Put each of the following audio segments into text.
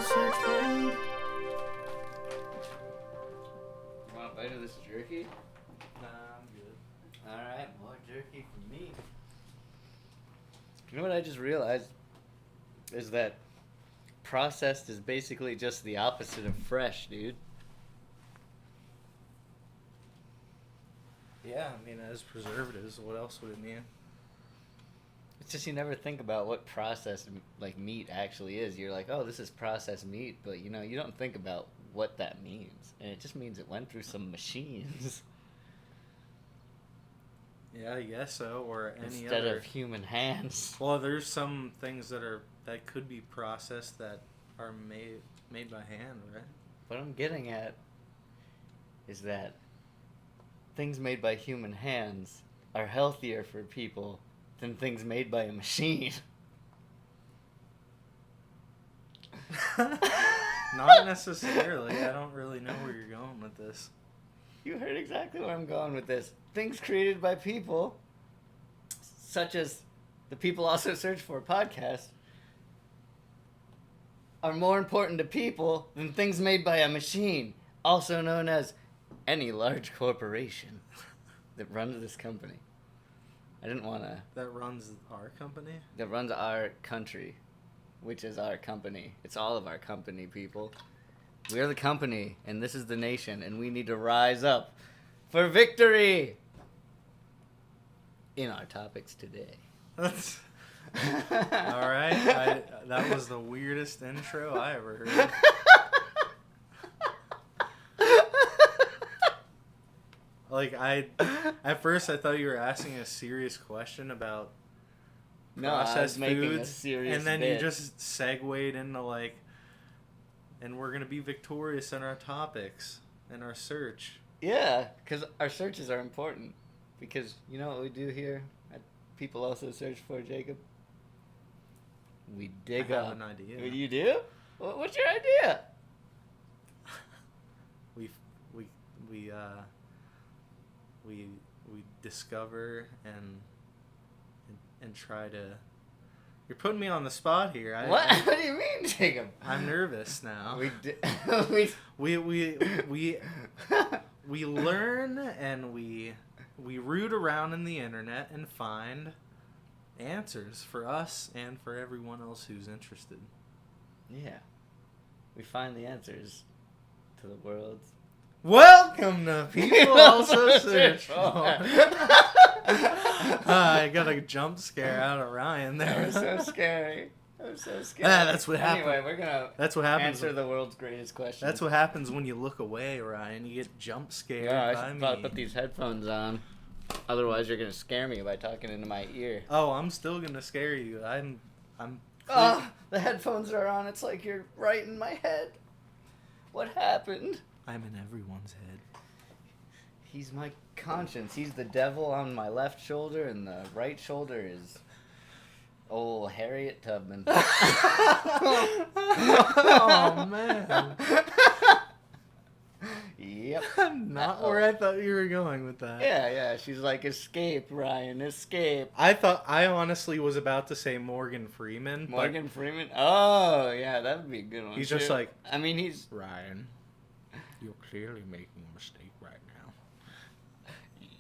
search food. You want a bite of this jerky? Nah, I'm good. Alright, more jerky for me. You know what I just realized? Is that processed is basically just the opposite of fresh, dude. Yeah, I mean, as preservatives, what else would it mean? It's just you never think about what processed like meat actually is. You're like, oh, this is processed meat, but you know, you don't think about what that means, and it just means it went through some machines Yeah, I guess so, or any instead other. of human hands. Well, there's some things that could be processed that are made by hand, right? What I'm getting at is that things made by human hands are healthier for people than things made by a machine. Not necessarily. I don't really know where you're going with this. You heard exactly where I'm going with this. Things created by people, such as the People Also Search For podcast, are more important to people than things made by a machine, also known as any large corporation that runs this company. I didn't want to... That runs our company? That runs our country, which is our company. It's all of our company, people. We are the company, and this is the nation, and we need to rise up for victory in our topics today. That's... All right. That was the weirdest intro I ever heard. Like, at first I thought you were asking a serious question about processed making a foods, serious and then bit. you just segued into like, and we're gonna be victorious in our topics and our search. Yeah, because our searches are important. Because you know what we do here at People Also Search For, Jacob? We dig I up. have an idea. You do? What's your idea? We discover and try to. You're putting me on the spot here. What? What do you mean, Jacob? I'm nervous now. We learn and we root around in the internet and find answers for us and for everyone else who's interested. Yeah. We find the answers to the world's... Welcome to People Also Search For. I got a jump scare out of Ryan there. That was so scary. That was so scary. That's what happened. Anyway, we're going to answer the world's greatest question. That's what happens when you look away, Ryan. You get jump scared I by should me. probably put these headphones on. Otherwise, you're going to scare me by talking into my ear. Oh, I'm still going to scare you. I'm the headphones are on. It's like you're right in my head. What happened? I'm in everyone's head. He's my conscience. He's the devil on my left shoulder, and the right shoulder is old Harriet Tubman. Oh, man. Yep. Not where I thought you were going with that. Yeah. She's like, escape, Ryan, escape. I honestly was about to say Morgan Freeman. Morgan Freeman? Oh, yeah, that would be a good one. He's just like... I mean, he's... Ryan, you're clearly making a mistake right now.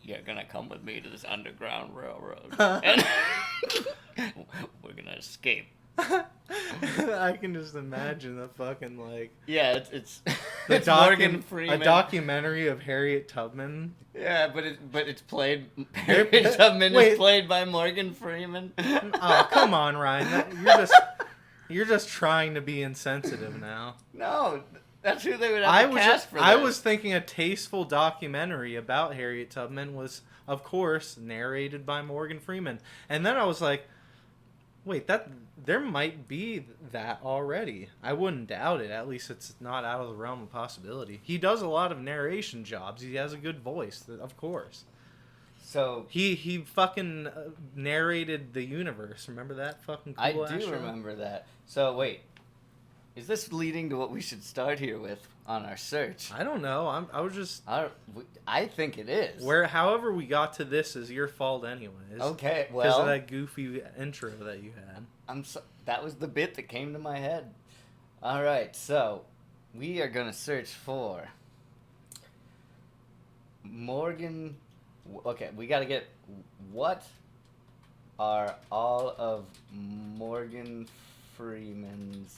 You're gonna come with me to this underground railroad. And we're gonna escape. I can just imagine the fucking like... Yeah, it's Morgan Freeman. A documentary of Harriet Tubman. Yeah, but it's played... Harriet Tubman is played by Morgan Freeman. Oh, come on, Ryan. You're just trying to be insensitive now. No, that's who they would have to cast for that. I was thinking a tasteful documentary about Harriet Tubman was, of course, narrated by Morgan Freeman. And then I was like, wait, there might be that already. I wouldn't doubt it. At least it's not out of the realm of possibility. He does a lot of narration jobs. He has a good voice, of course. So he fucking narrated The Universe. Remember that fucking cool I do show? remember that. So wait, is this leading to what we should start here with on our search? I don't know. I was just... I think it is. However we got to this is your fault anyways. Okay, well... Because of that goofy intro that you had. That was the bit that came to my head. All right, so we are gonna search for Morgan. Okay, we gotta get what are all of Morgan Freeman's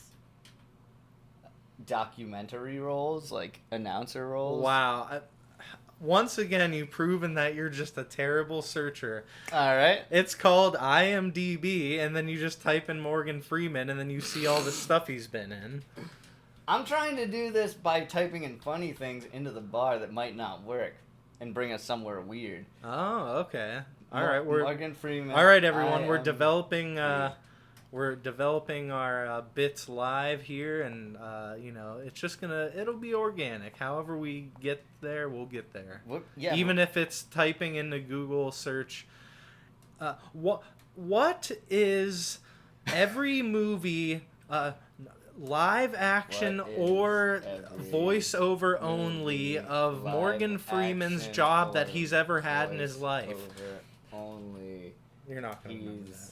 documentary roles, like announcer roles? Wow. Once again, you've proven that you're just a terrible searcher. All right. It's called IMDb, and then you just type in Morgan Freeman, and then you see all the stuff he's been in. I'm trying to do this by typing in funny things into the bar that might not work and bring us somewhere weird. Oh, okay. All right, Morgan Freeman. All right, everyone. We're developing our bits live here, and it's just it'll be organic. However we get there, we'll get there. Even if it's typing into Google search, what is every movie live action or voiceover only of Morgan Freeman's job that he's ever had in his life? Only you're not gonna remember that.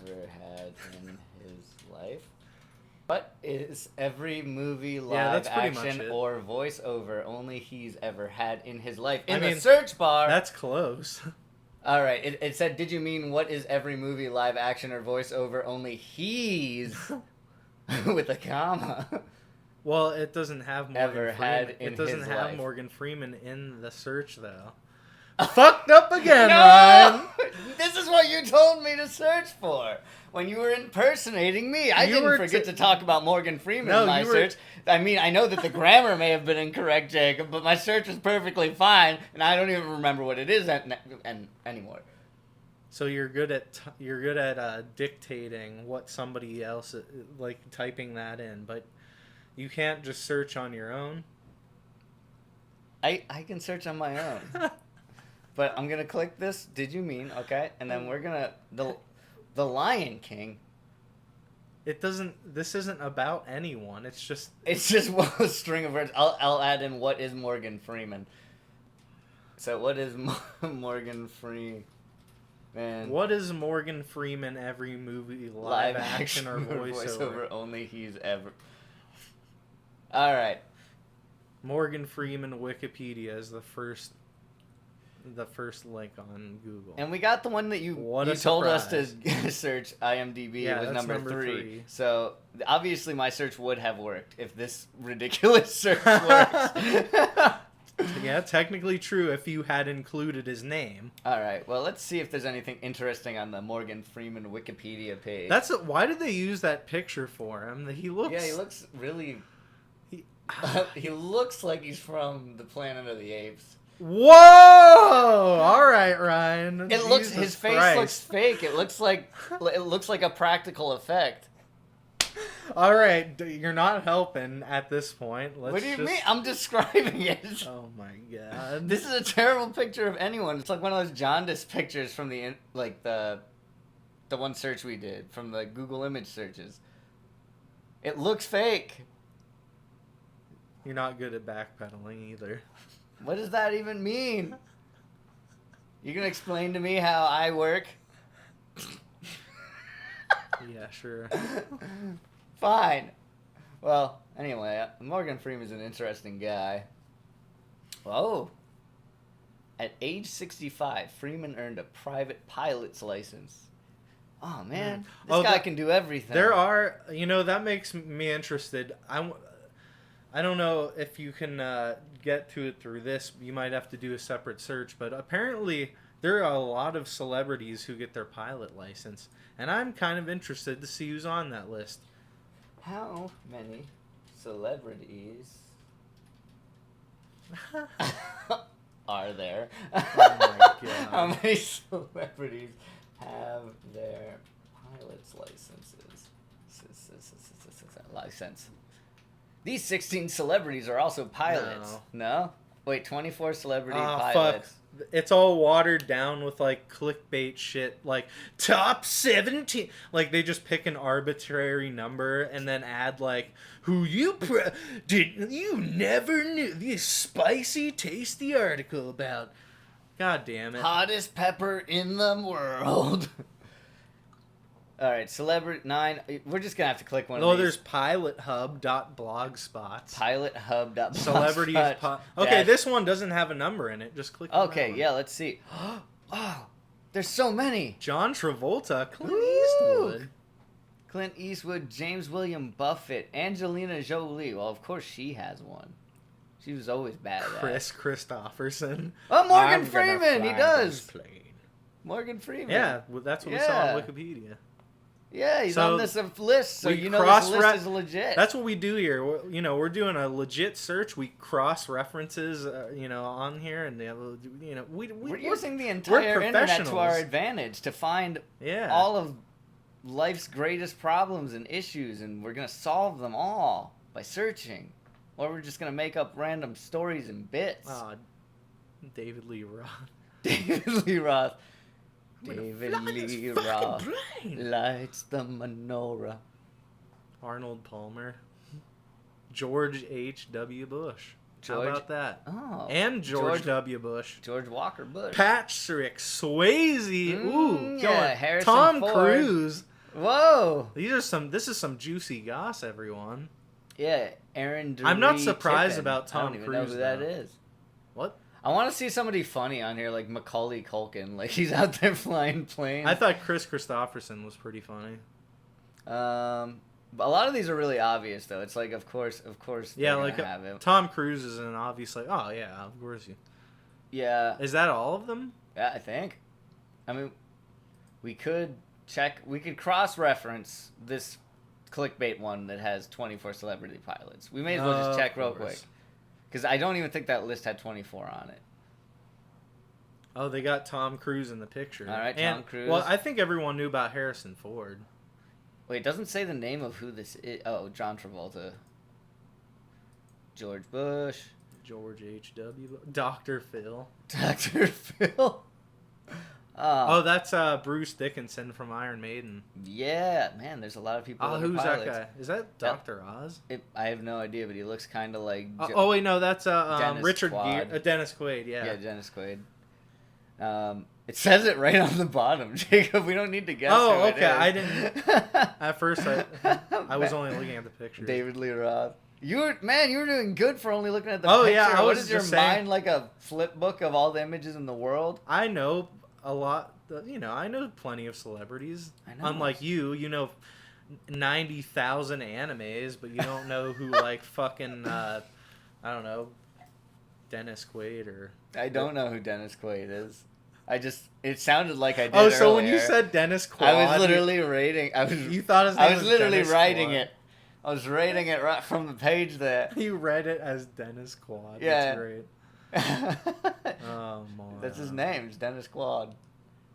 Ever had in his life. What is every movie live action or voiceover only he's ever had in his life? In the search bar. That's close. All right. It said, did you mean what is every movie live action or voiceover only he's with a comma? Well, it doesn't have Morgan Freeman. It doesn't have Morgan Freeman in the search though. Fucked up again, Ryan. This is what you told me to search for when you were impersonating me. I didn't forget to talk about Morgan Freeman in my search. I mean, I know that the grammar may have been incorrect, Jacob, but my search was perfectly fine, and I don't even remember what it is anymore. So you're good at dictating what somebody else like typing that in, but you can't just search on your own. I can search on my own. But I'm gonna click this. Did you mean okay? And then we're gonna the Lion King. It doesn't. This isn't about anyone. It's just a string of words. I'll add in what is Morgan Freeman. So what is Morgan Freeman? What is Morgan Freeman every movie live action or voiceover only he's ever. All right. Morgan Freeman Wikipedia is the first link on Google. And we got the one that you told us to search IMDb. Yeah, it was number three. So obviously my search would have worked if this ridiculous search works. Yeah, technically true if you had included his name. All right. Well, let's see if there's anything interesting on the Morgan Freeman Wikipedia page. Why did they use that picture for him? He looks really... He looks like he's from the Planet of the Apes. Whoa! All right, Ryan. His face looks fake. It looks like a practical effect. All right, you're not helping at this point. What do you mean? I'm describing it. Oh my god. This is a terrible picture of anyone. It's like one of those jaundice pictures from the one search we did from the Google image searches. It looks fake. You're not good at backpedaling either. What does that even mean? You can explain to me how I work? Yeah, sure. Fine. Well, anyway, Morgan Freeman's an interesting guy. Oh. At age 65, Freeman earned a private pilot's license. Oh, man. This guy can do everything. That makes me interested. I don't know if you can get to it through this. You might have to do a separate search, but apparently there are a lot of celebrities who get their pilot license, and I'm kind of interested to see who's on that list. How many celebrities are there? Oh my god. How many celebrities have their pilot's licenses? License. These 16 celebrities are also pilots. No? Wait, 24 celebrity pilots. Fuck. It's all watered down with like clickbait shit, like top 17. Like they just pick an arbitrary number and then add like who did you never knew this spicy, tasty article about. God damn it! Hottest pepper in the world. All right, celebrity 9. We're just gonna have to click one Oh, of there's these. pilothub.blogspots. Pilothub. Celebrities. Okay, this one doesn't have a number in it. Just click on that Okay, one. yeah. Let's see. Oh, there's so many. John Travolta, Clint Woo! Eastwood. Clint Eastwood, James William Buffett, Angelina Jolie. Well, of course she has one. She was always bad at Chris Christopherson. Oh, Morgan I'm gonna Freeman. He fly does. this plane. Morgan Freeman. Yeah, well, that's what we saw on Wikipedia. Yeah, he's So on this list, so we you know this list cross-re- is legit. That's what we do here. We're doing a legit search. We cross references, on here, and we're using the entire internet to our advantage to find all of life's greatest problems and issues, and we're gonna solve them all by searching, or we're just gonna make up random stories and bits. David Lee Roth. David Lee Roth. David Lee Roth lights the menorah. Arnold Palmer. George H.W. Bush. How about that? Oh. And George W. Bush. George Walker Bush. Patrick Swayze. Ooh. Yeah, Harrison Tom Ford. Cruise. Whoa. This is some juicy goss, everyone. Yeah, Aaron I'm not Doree surprised Tippin. about Tom I don't even Cruise, know who that though. is. What? I want to see somebody funny on here, like Macaulay Culkin. Like, he's out there flying planes. I thought Chris Christopherson was pretty funny. A lot of these are really obvious, though. It's like, of course. Yeah, they're like gonna have him. Tom Cruise is an obvious, like, oh yeah, of course you. Yeah. Is that all of them? Yeah, I think. I mean, we could cross-reference this clickbait one that has 24 celebrity pilots. We may as well just check real quick. Because I don't even think that list had 24 on it. Oh, they got Tom Cruise in the picture. All right, Tom Cruise. Well, I think everyone knew about Harrison Ford. Wait, it doesn't say the name of who this is. Oh, John Travolta. George Bush. George H.W. Dr. Phil. Dr. Phil. Oh, that's Bruce Dickinson from Iron Maiden. Yeah, man, there's a lot of people. Oh, that are who's pilots. that guy? Is that Dr. Oz? I have no idea, but he looks kind of like. Oh wait, no, that's Richard Quaid. Gere, Dennis Quaid. Yeah. Yeah, Dennis Quaid. It says it right on the bottom, Jacob. We don't need to guess. Oh, who it okay. is. I didn't. At first, I was only looking at the picture. David Lee Roth. You were doing good for only looking at the Oh, picture. yeah, I What was is your just saying- mind like a flip book of all the images in the world? I know a lot. I know plenty of celebrities. I know. Unlike you know 90,000 animes, but you don't know who like fucking I don't know, Dennis Quaid or. I don't know who Dennis Quaid is. It sounded like I did. Oh, so when you earlier. said Dennis Quaid, I was literally rating. You thought his name I was literally Dennis writing Quaid. it. I was rating it right from the page there. You read it as Dennis Quaid. Yeah. That's great. Oh my. That's his name. It's Dennis Quaid.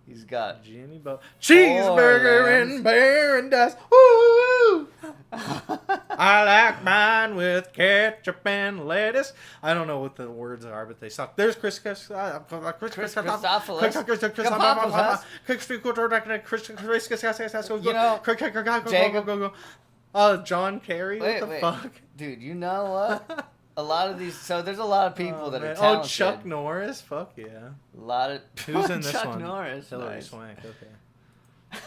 He's got Jimmy Cheeseburger in paradise. Woo! I like mine with ketchup and lettuce. I don't know what the words are, but they suck. There's Chris Christopoulos. John Kerry. What the fuck? Dude, you know what? A lot of these. So there's a lot of people that are man. talented. Oh, Chuck Norris. Fuck yeah. A lot of. Who's in this Chuck one? Norris. Hillary Nice. Swank. Okay.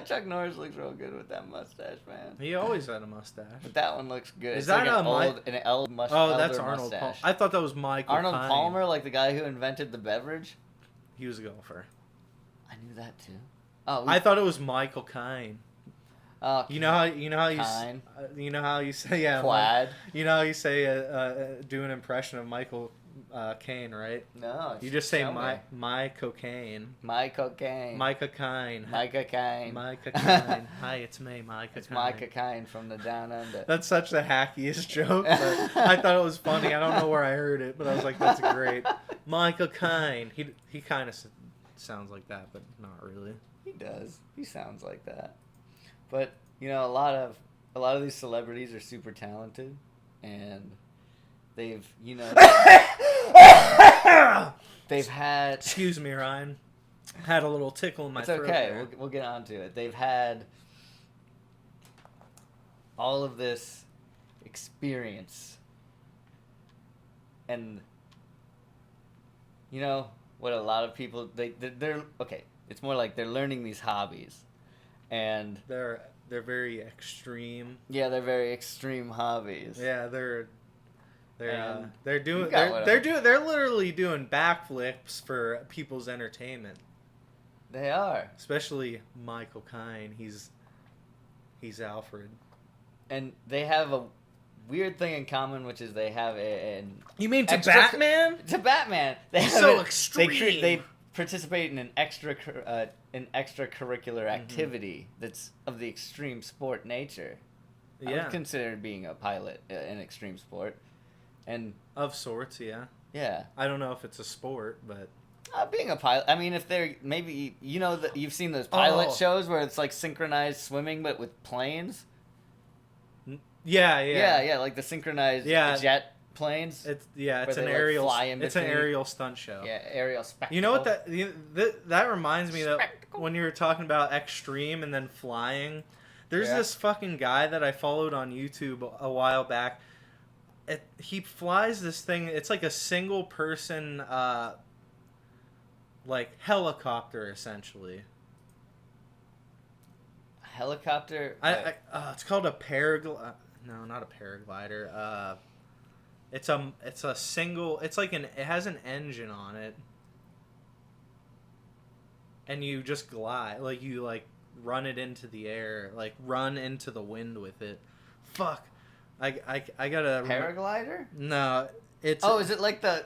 Chuck Norris looks real good with that mustache, man. He always had a mustache. But that one looks good. Is it's that like an old mustache? Oh, that's Arnold Palmer. I thought that was Michael Arnold Caine. Palmer, like the guy who invented the beverage. He was a golfer. I knew that too. Oh, I thought it was Michael Caine. You know how you Caine. you know how you say Quad. You know how you say do an impression of Michael Caine, right? No. You just say tell me. my cocaine. My cocaine. Micah Caine. Micah Caine. Micah Caine. Hi, it's me, Micah It's Caine. Micah Caine from the Down Under. That's such the hackiest joke. But I thought it was funny. I don't know where I heard it, but I was like, that's great. Michael Caine. He kind of sounds like that, but not really. He does. He sounds like that. But you know, a lot of these celebrities are super talented, and they've they've had. Excuse me, Ryan. Had a little tickle in my throat. It's okay. there. We'll get on to it. They've had all of this experience, and you know what? A lot of people they're okay. It's more like they're learning these hobbies, And they're very extreme. yeah, they're very extreme hobbies. Yeah, they're And they're literally doing backflips for people's entertainment. They are. Especially Michael Caine. He's Alfred. And they have a weird thing in common, which is they have an You mean to Batman? To Batman. They have so extreme. They participate in an extracurricular activity that's of the extreme sport nature. I would consider being a pilot an extreme sport. And of sorts, yeah. Yeah. I don't know if it's a sport, but being a pilot, I mean, if they're maybe you've seen those pilot shows where it's like synchronized swimming but with planes. Yeah, like the synchronized jet planes. It's an aerial it's an aerial stunt show. Yeah, aerial spectacle. You know what that reminds me that when you were talking about extreme and then flying, there's this fucking guy that I followed on YouTube a while back. He flies this thing. It's like a single person like helicopter essentially. Helicopter? It's called a paraglider. No, not a paraglider. It's a single. It's like it has an engine on it, and you just glide. Like you run it into the air, like run into the wind with it. Fuck, I gotta. Paraglider? No. Is it like the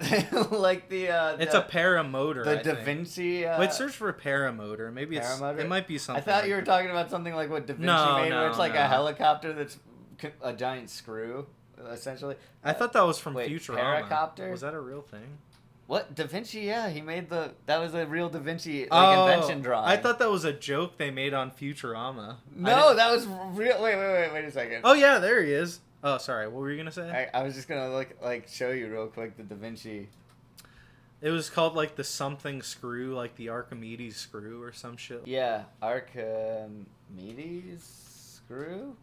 it's a paramotor. The Da Vinci. Wait, search for paramotor. Maybe paramotor? It might be something. I thought you were talking about something like what Da Vinci made, where it's like a helicopter that's a giant screw, essentially. I thought that was from Futurama. Paracopter? Was that a real thing? What? Da Vinci? Yeah, he made that was a real Da Vinci invention drawing. I thought that was a joke they made on Futurama. No, that was real. Wait a second. Oh yeah, there he is. Oh, sorry. What were you gonna say? I was just gonna show you real quick the Da Vinci. It was called like the something screw, like the Archimedes screw or some shit. Yeah, Archimedes screw.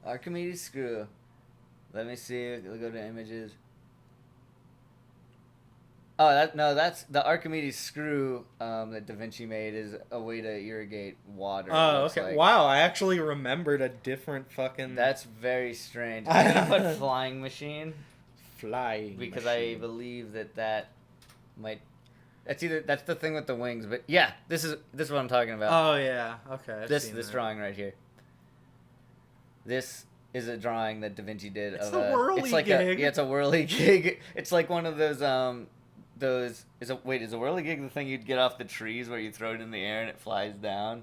Archimedes screw. Let me see. We'll go to images. Oh, that's the Archimedes screw that Da Vinci made is a way to irrigate water. Oh, okay. Wow, I actually remembered a different fucking... That's very strange. I'm going to put flying machine. Flying because machine. I believe that might... That's the thing with the wings, but yeah, this is what I'm talking about. Oh, yeah. Okay. This drawing right here. This is a drawing that Da Vinci did. It's a whirligig. It's a whirligig. It's like one of those is a whirligig the thing you'd get off the trees where you throw it in the air and it flies down?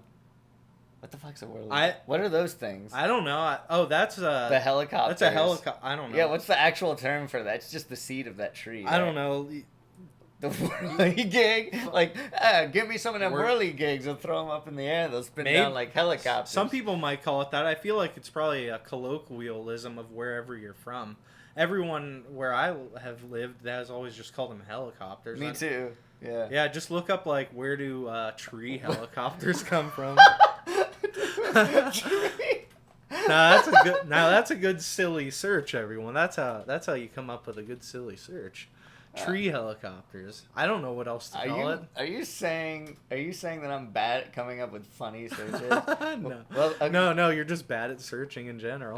What the fuck's a whirligig? What are those things? I don't know. That's the helicopter. That's a helicopter. I don't know. Yeah, what's the actual term for that? It's just the seed of that tree. I don't know. The whirligig? Like, give me some of them whirligigs and throw them up in the air. They'll spin down like helicopters. Some people might call it that. I feel like it's probably a colloquialism of wherever you're from. Everyone where I have lived has always just called them helicopters. Me too. Yeah. Yeah, just look up where do tree helicopters come from? Tree? That's a good silly search, everyone. That's how you come up with a good silly search. Tree helicopters. I don't know what else to call it. Are you saying that I'm bad at coming up with funny searches? No. Well, okay. No, you're just bad at searching in general.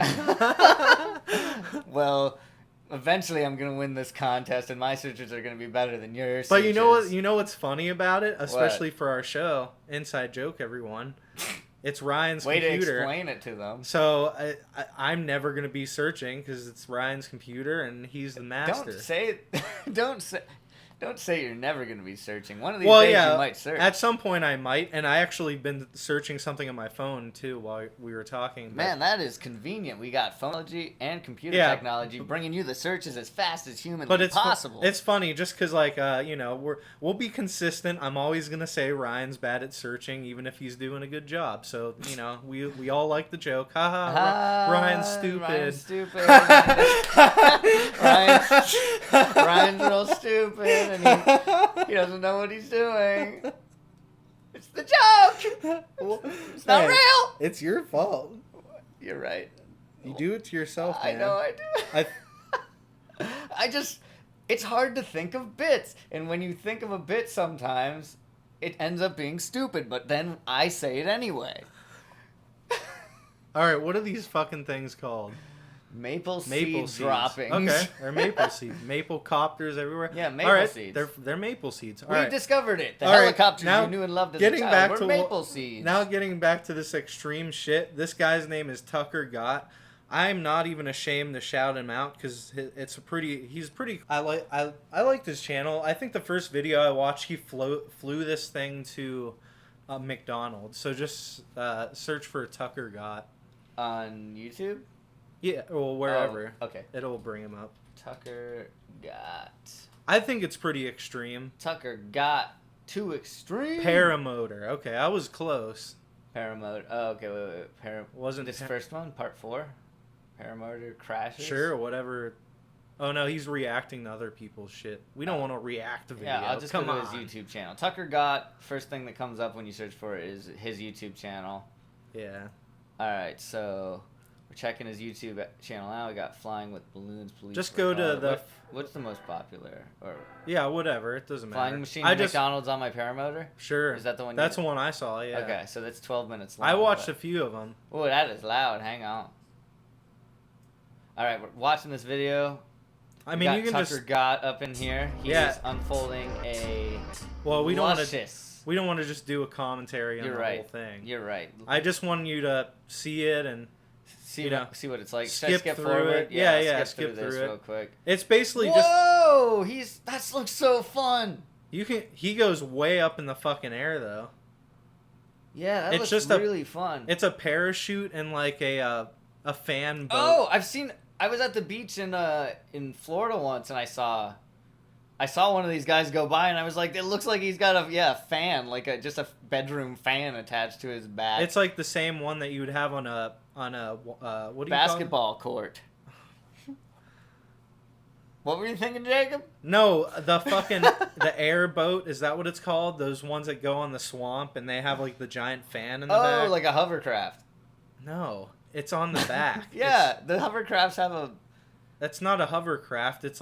Well, eventually I'm gonna win this contest, and my searches are gonna be better than yours. But you know what? You know what's funny about it, especially for our show. Inside joke, everyone. It's Ryan's computer. Way to explain it to them. So I'm never gonna be searching because it's Ryan's computer and he's the master. Don't say you're never gonna be searching. One of these days you might search. At some point I might, and I actually been searching something on my phone too while we were talking. Man, that is convenient. We got phonology and computer technology bringing you the searches as fast as humanly possible. It's funny just because we'll be consistent. I'm always gonna say Ryan's bad at searching, even if he's doing a good job. So we all like the joke. Ryan's stupid. Ryan's stupid. Ryan's real stupid. And he doesn't know what he's doing. It's the joke. It's not real. It's your fault. You're right. You do it to yourself, man. I know I do. It's hard to think of bits. And when you think of a bit sometimes, it ends up being stupid, but then I say it anyway. All right, what are these fucking things called? Maple Maple seed droppings. Okay, they're maple seeds. Maple copters everywhere. Yeah, maple All right, seeds. They're maple seeds. All We right. discovered it. The All right, helicopters now you knew and loved as a getting child back were to maple seeds. Now getting back to this extreme shit. This guy's name is Tucker Gott. I'm not even ashamed to shout him out because he's pretty. I liked his channel. I think the first video I watched, he flew this thing to McDonald's. So just search for Tucker Gott On YouTube? yeah, well wherever. Oh, okay. It'll bring him up. Tucker Gott. I think it's pretty extreme. Tucker Gott too extreme. Paramotor. Okay, I was close. Paramotor. Oh, okay, wait. Wasn't This first one, part 4? Paramotor crashes? Sure, whatever. Oh no, he's reacting to other people's shit. We don't want to react to video. Yeah, I'll just Come go to on. his YouTube channel. Tucker Gott, first thing that comes up when you search for it is his YouTube channel. Yeah. Alright, so we're checking his YouTube channel now. We got Flying with Balloons, Police. Just go to the. What's the most popular? Or Yeah, whatever. It doesn't matter. Flying Machine to McDonald's on my Paramotor? Sure. Is that the one? That's the one I saw. Yeah. Okay, so that's 12 minutes long. I watched a few of them. Oh, that is loud. Hang on. All right, we're watching this video. I mean, you can Tucker just. Gott up in here. He's unfolding a. Well, we don't want to. luscious. We don't want to just do a commentary on You're the right. whole thing. You're right. I just want you to see it and See, you know, see what it's like. Should I skip skip through forward? it. Yeah, skip skip through this through it. real quick. it's basically just Whoa! That looks so fun. he goes way up in the fucking air though. Yeah, that It's looks just really fun. It's a parachute and like a fan boat. Oh, I was at the beach in Florida once, and I saw one of these guys go by, and I was like, it looks like he's got a fan, like just a bedroom fan attached to his back. It's like the same one that you would have on a what do you basketball court. What were you thinking, Jacob? call it? No, the fucking the airboat, is that what it's called? Those ones that go on the swamp and they have like the giant fan in the back. Oh, like a hovercraft. No, it's on the back. Yeah, the hovercrafts have a. That's not a hovercraft. It's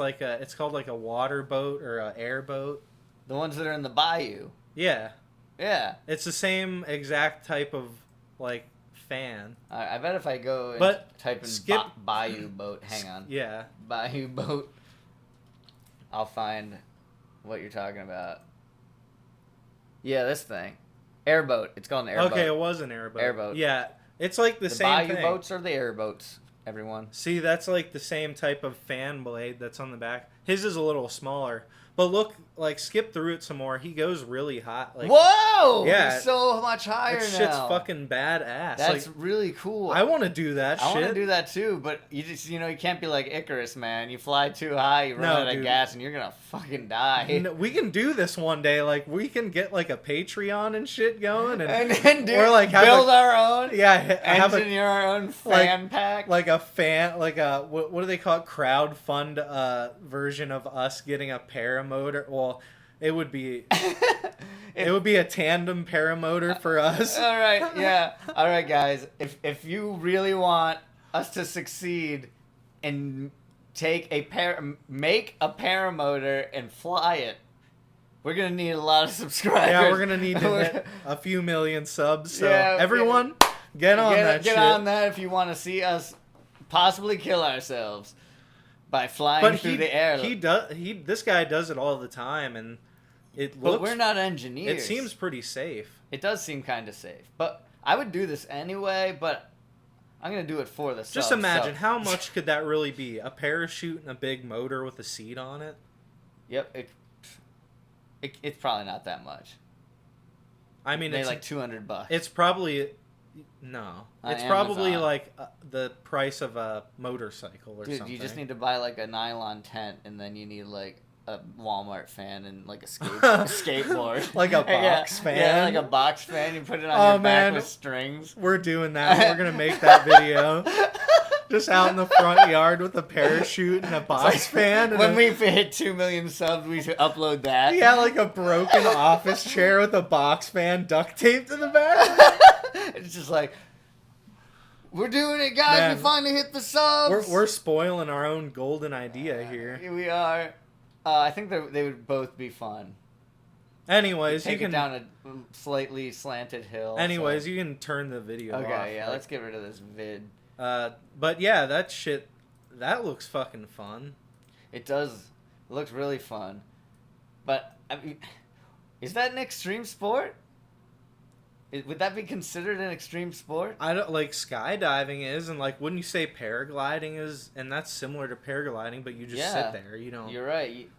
called like a water boat or a airboat. The ones that are in the bayou. Yeah, Yeah. it's the same exact type of like fan. I bet if I go and But type in skip- bayou boat, hang on. Yeah. Bayou boat. I'll find what you're talking about. Yeah, this thing. Airboat. It's called an airboat. Okay, it was an airboat. Airboat. Yeah, it's like the same bayou thing. boats are the airboats, everyone. See, that's like the same type of fan blade that's on the back. His is a little smaller. But look, like, skip through it some more. He goes really hot. Like, Whoa! yeah, He's so much higher that now. shit's fucking badass. That's like, really cool. I want to do that shit. I want to do that too, but you just, you can't be like Icarus, man. You fly too high, you run out of dude. gas, and you're gonna fucking die. No, we can do this one day. Like, we can get, like, a Patreon and shit going. And then or, like, have build our own. Yeah, have Engineer our own fan pack. like a fan, like a what do they call it? Crowdfund version of us getting a paramotor. Well, it would be it would be a tandem paramotor for us. All right, yeah. All right, guys. If you really want us to succeed and make a paramotor and fly it, we're gonna need a lot of subscribers. Yeah, we're gonna need to hit a few million subs. So Yeah, everyone, get on that shit. Get on that if you want to see us possibly kill ourselves by flying through the air. This guy does it all the time, and But we're not engineers. It seems pretty safe. It does seem kind of safe. But I would do this anyway, but I'm going to do it for the Just sub, imagine, so. how much could that really be? A parachute and a big motor with a seat on it? Yep. It's probably not that much. I mean, Maybe it's like $200. It's probably... No. On It's probably Amazon. like the price of a motorcycle or Dude, something. you just need to buy like a nylon tent, and then you need like a Walmart fan and like a skateboard. Like a box fan? Yeah, like a box fan. You put it on Oh, your back man. with strings. We're doing that. We're going to make that video. Just out in the front yard with a parachute and a box fan. And When we hit 2 million subs, we should upload that. Yeah, like a broken office chair with a box fan duct taped to the back. It's just like, we're doing it, guys. Man, we finally hit the subs. We're spoiling our own golden idea here. Here we are. I think they would both be fun. Anyways, Take you it can down a slightly slanted hill. Anyways, you can turn the video off. Okay, yeah, let's get rid of this vid. But yeah, that shit, that looks fucking fun. It does. It looks really fun. But, I mean, is that an extreme sport? Would that be considered an extreme sport? I don't like skydiving is, and like, wouldn't you say paragliding is? And that's similar to paragliding, but you just sit there. You don't. You're right.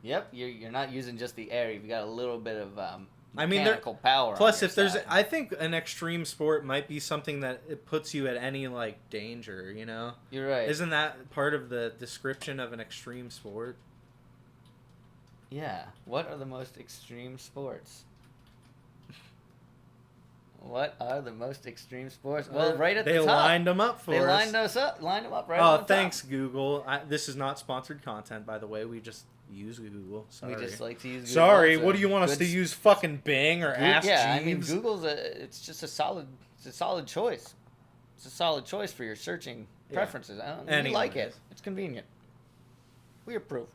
Yep, you're not using just the air. You've got a little bit of I mean, mechanical power. Plus, on your if there's, side. I think an extreme sport might be something that it puts you at any like danger. You know. You're right. Isn't that part of the description of an extreme sport? Yeah. What are the most extreme sports? What are the most extreme sports? Well, right at the top. They lined them up for us. They lined us up. Lined them up right. Oh, on the thanks, top. Google. This is not sponsored content, by the way. We just use Google. Sorry. We just like to use Google. Sorry, It's what a do you want us good to use? Fucking Bing or Ask Yeah, Jeeves? I mean, Google's it's just a solid choice. It's a solid choice for your searching preferences. We like it. It's convenient. We approve.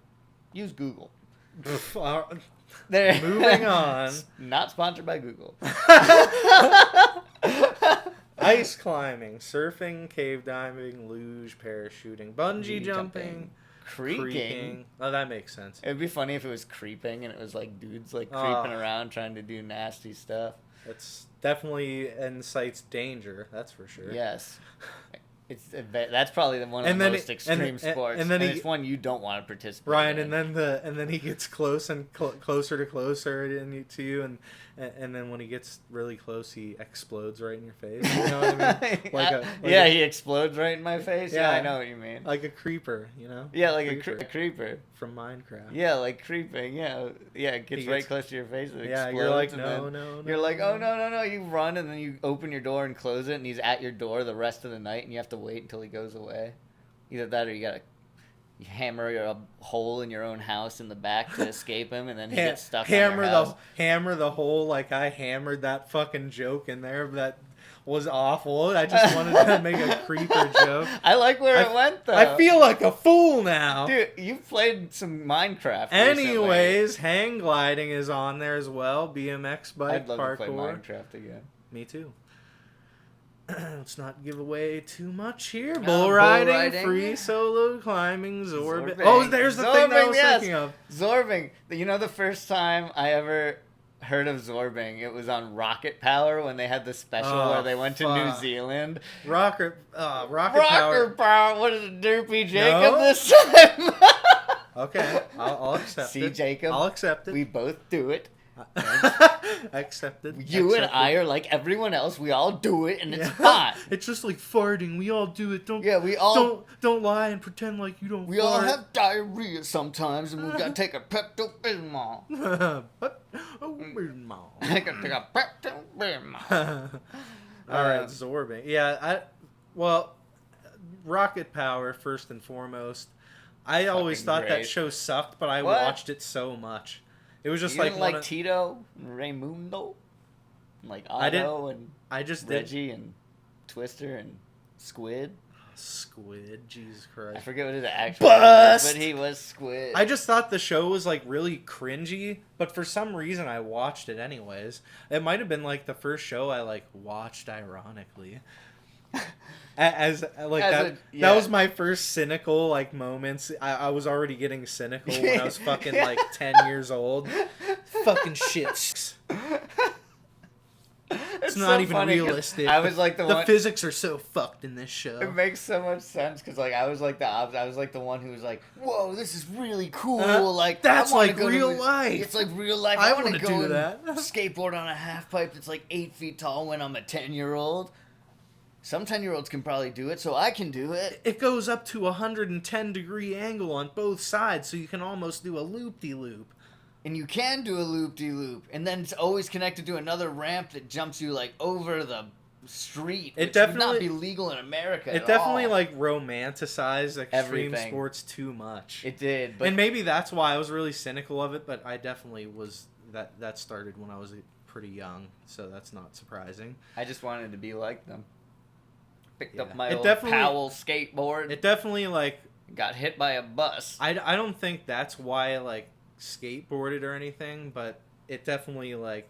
Use Google. There. Moving on. Not sponsored by Google. Ice climbing, surfing, cave diving, luge, parachuting, bungee jumping, creaking. Oh, that makes sense. It'd be funny if it was creeping and it was like dudes like creeping around trying to do nasty stuff. It's definitely incites danger. That's for sure. Yes. That's probably one of the most extreme sports, and it's one you don't want to participate Ryan, in. and then he gets close and closer to you, and then when he gets really close, he explodes right in your face. You know what I mean? He explodes right in my face. Yeah, I know what you mean. Like a creeper, you know? Yeah, like a creeper from Minecraft. Yeah, like creeping. Yeah, it gets right close to your face and explodes. Yeah, you're like, no. You're like, oh no! You run and then you open your door and close it, and he's at your door the rest of the night, and you have to wait until he goes away. Either that, or you gotta hammer a hole in your own house in the back to escape him, and then he gets stuck on your house. Hammer the hole like I hammered that fucking joke in there that was awful. I just wanted to make a creeper joke. I like where it went, though. I feel like a fool now. Dude, you've played some Minecraft Anyways, recently. hang gliding is on there as well. BMX bike, I'd love parkour. to play Minecraft again. Me too. Let's not give away too much here. No, Bull riding, free solo climbing, zorbing. Oh, there's the thing that I was thinking of. Zorbing. You know the first time I ever heard of zorbing, it was on Rocket Power when they had the special where they went to New Zealand. Rocket Power. What is it, Derpy Jacob this time? Okay, I'll accept it. See, Jacob? I'll accept it. We both do it. Accepted. You and I are like everyone else. We all do it, and it's fine. It's just like farting. We all do it. We all don't lie and pretend like you don't. We all have diarrhea sometimes, and we've got to take a Pepto-Bismol. Pepto-Bismol. I got to take a Pepto-Bismol. All right, zorbing. Yeah, Rocket Power first and foremost. I always thought that show sucked, but I watched it so much. It was just you didn't like Tito and Raymundo, and like Otto and Reggie and Twister and Squid. Squid, Jesus Christ! I forget what his actual name was, but he was Squid. I just thought the show was like really cringy, but for some reason I watched it anyways. It might have been like the first show I like watched ironically. That was my first cynical like moments. I was already getting cynical when I was fucking like 10 years old. Fucking shits. It's not so even funny, realistic. I was like the physics are so fucked in this show. It makes so much sense because like I was like the one who was like, "Whoa, this is really cool!" Like that's like real life. It's like real life. I want to do go that. and skateboard on a half pipe that's like 8 feet tall when I'm a 10-year-old. Some 10-year-olds can probably do it, so I can do it. It goes up to 110-degree angle on both sides, so you can almost do a loop-de-loop. And you can do a loop-de-loop, and then it's always connected to another ramp that jumps you like over the street, which would not be legal in America. It definitely like romanticized extreme sports too much. It did, and maybe that's why I was really cynical of it. But I definitely was that started when I was pretty young, so that's not surprising. I just wanted to be like them. Picked up my old Powell skateboard. It definitely like got hit by a bus. I don't think that's why I like skateboarded or anything, but it definitely like